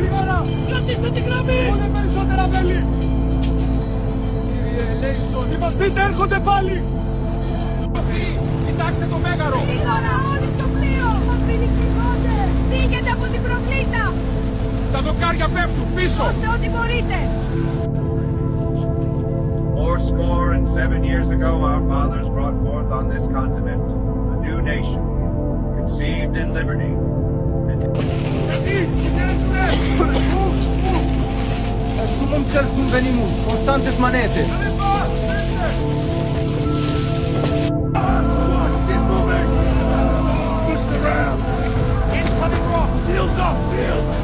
Γρήγορα! Κρατήστε την γραμμή! Πότε περισσότερα μέλη! Κύριε Λέισον, είμαστε, έρχονται πάλι! Κοιτάξτε το μέγαρο! Γρήγορα όλοι στο πλοίο! Μας πηδηξιζόνται! Φύγετε από την προκλήτα! Τα δοκάρια πέφτουν πίσω! Δώστε ό,τι μπορείτε! 87 years ago, our fathers brought forth on this continent a new nation, conceived in liberty. Assumem cel sunt venimus, constantes manete. Keep moving! Push around! Incoming rock! Shields up! Shields!